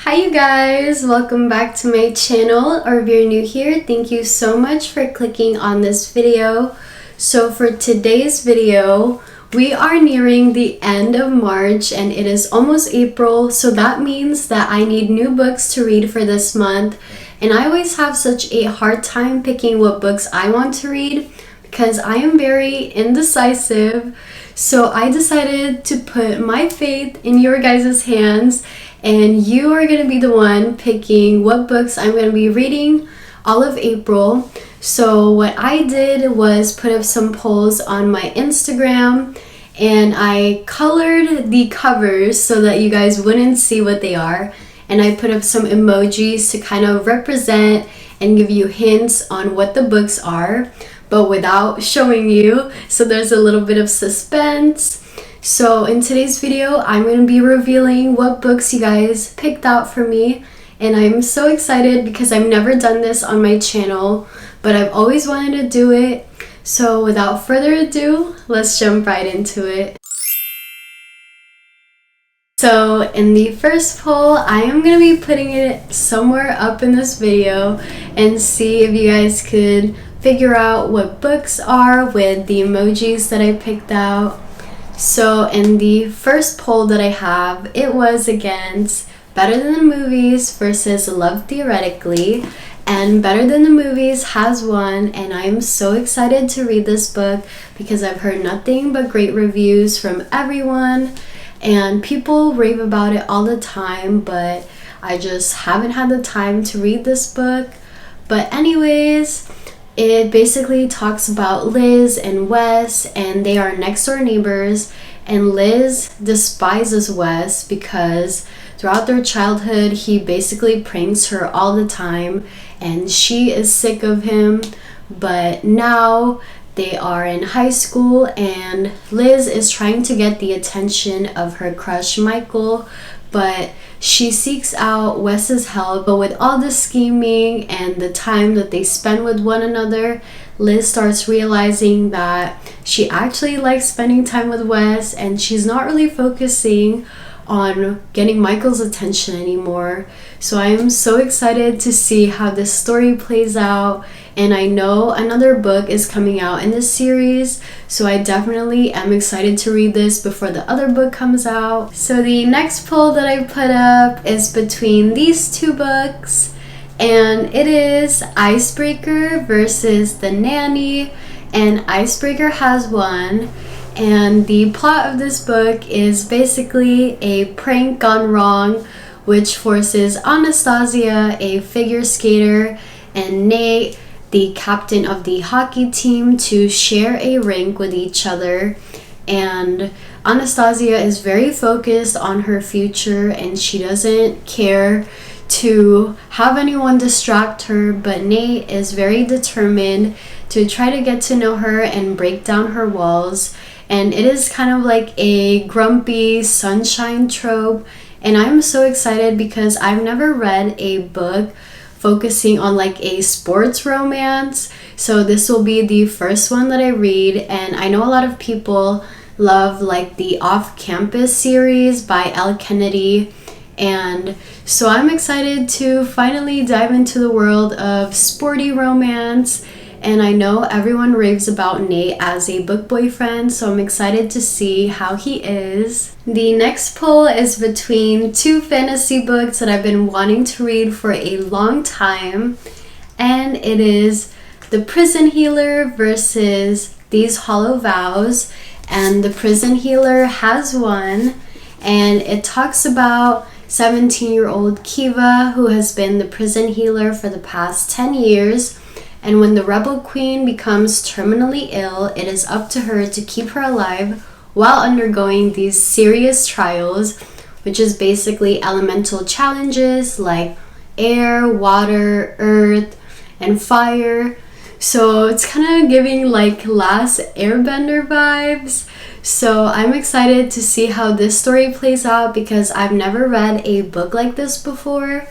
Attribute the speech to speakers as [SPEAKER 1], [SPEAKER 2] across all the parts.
[SPEAKER 1] Hi you guys, welcome back to my channel, or if you're new here, thank you so much for clicking on this video. So for today's video, we are nearing the end of March and it is almost April, so that means that I need new books to read for this month. And I always have such a hard time picking what books I want to read because I am very indecisive. So I decided to put my faith in your guys' hands, and you are going to be the one picking what books I'm going to be reading all of April. So what I did was put up some polls on my Instagram, and I colored the covers so that you guys wouldn't see what they are. And I put up some emojis to kind of represent and give you hints on what the books are, but without showing you. So there's a little bit of suspense. So in today's video, I'm going to be revealing what books you guys picked out for me. And I'm so excited because I've never done this on my channel, but I've always wanted to do it. So without further ado, let's jump right into it. So in the first poll, I am going to be putting it somewhere up in this video and see if you guys could figure out what books are with the emojis that I picked out. So in the first poll that I have, it was against Better Than the Movies versus Love Theoretically, and Better Than the Movies has won, and I'm so excited to read this book because I've heard nothing but great reviews from everyone, and people rave about it all the time, but I just haven't had the time to read this book. But anyways, it basically talks about Liz and Wes, and they are next door neighbors, and Liz despises Wes because throughout their childhood he basically pranks her all the time and she is sick of him. But now they are in high school and Liz is trying to get the attention of her crush Michael, but she seeks out Wes's help. But with all the scheming and the time that they spend with one another, Liz starts realizing that she actually likes spending time with Wes and she's not really focusing on getting Michael's attention anymore. So I am so excited to see how this story plays out, and I know another book is coming out in this series, so I definitely am excited to read this before the other book comes out. So the next poll that I put up is between these two books, and it is Icebreaker versus The Nanny, and Icebreaker has won. And the plot of this book is basically a prank gone wrong, which forces Anastasia, a figure skater, and Nate, the captain of the hockey team, to share a rink with each other. And Anastasia is very focused on her future and she doesn't care to have anyone distract her, but Nate is very determined to try to get to know her and break down her walls. And it is kind of like a grumpy sunshine trope, and I'm so excited because I've never read a book focusing on like a sports romance, so this will be the first one that I read. And I know a lot of people love like the Off-Campus series by Elle Kennedy, and so I'm excited to finally dive into the world of sporty romance. And I know everyone raves about Nate as a book boyfriend, so I'm excited to see how he is. The next poll is between two fantasy books that I've been wanting to read for a long time, and it is The Prison Healer versus These Hollow Vows. And The Prison Healer has won, and it talks about 17-year-old Kiva, who has been the prison healer for the past 10 years. And when the rebel queen becomes terminally ill, it is up to her to keep her alive while undergoing these serious trials, which is basically elemental challenges like air, water, earth, and fire. So it's kind of giving like Last Airbender vibes. So I'm excited to see how this story plays out because I've never read a book like this before.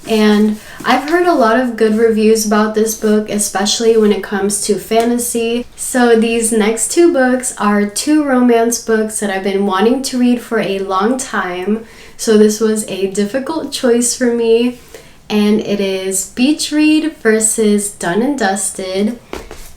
[SPEAKER 1] And I've heard a lot of good reviews about this book, especially when it comes to fantasy. So these next two books are two romance books that I've been wanting to read for a long time. So this was a difficult choice for me, and it is Beach Read versus Done and Dusted.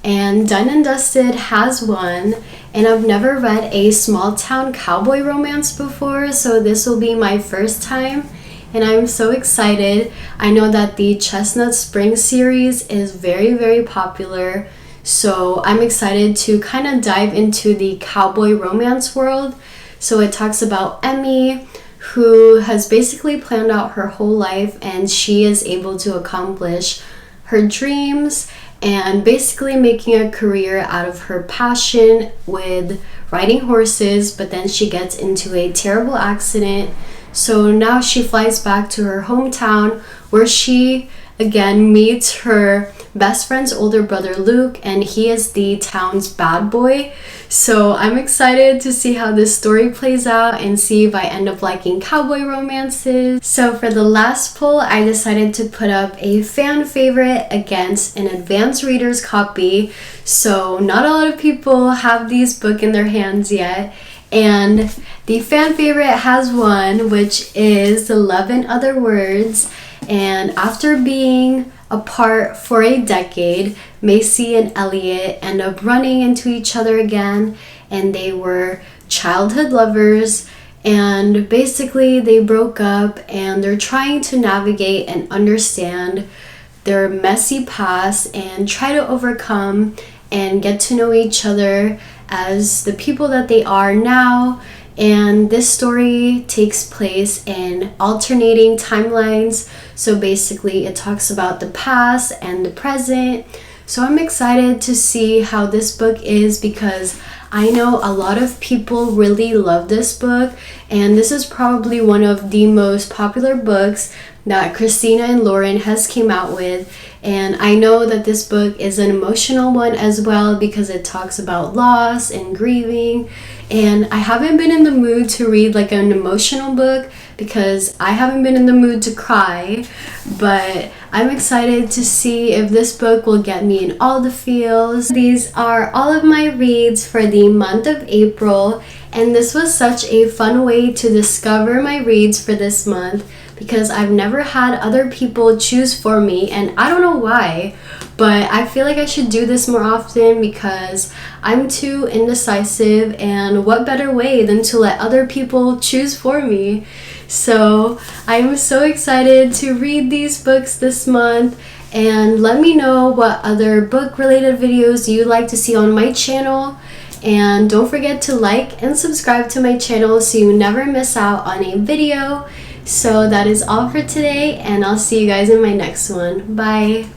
[SPEAKER 1] And Done and Dusted has won, and I've never read a small town cowboy romance before, so this will be my first time, and I'm so excited. I know that the Chestnut Springs series is very, very popular, so I'm excited to kind of dive into the cowboy romance world. So it talks about Emmy, who has basically planned out her whole life, and she is able to accomplish her dreams and basically making a career out of her passion with riding horses, but then she gets into a terrible accident. So now she flies back to her hometown, where she again meets her best friend's older brother Luke, and he is the town's bad boy. So I'm excited to see how this story plays out and see if I end up liking cowboy romances. So for the last poll, I decided to put up a fan favorite against an advanced reader's copy. So not a lot of people have these books in their hands yet, and the fan favorite has won, which is 11 Other Words. And after being apart for a decade, Macy and Elliot end up running into each other again, and they were childhood lovers, and basically they broke up, and they're trying to navigate and understand their messy past and try to overcome and get to know each other as the people that they are now. And this story takes place in alternating timelines. So basically it talks about the past and the present. So I'm excited to see how this book is, because I know a lot of people really love this book, and this is probably one of the most popular books that Christina and Lauren has came out with. And I know that this book is an emotional one as well, because it talks about loss and grieving. And I haven't been in the mood to read like an emotional book, because I haven't been in the mood to cry, but I'm excited to see if this book will get me in all the feels. These are all of my reads for the month of April, and this was such a fun way to discover my reads for this month, because I've never had other people choose for me, and I don't know why, but I feel like I should do this more often, because I'm too indecisive, and what better way than to let other people choose for me. So I am so excited to read these books this month, and let me know what other book related videos you'd like to see on my channel. And don't forget to like and subscribe to my channel so you never miss out on a video. So that is all for today, and I'll see you guys in my next one. Bye!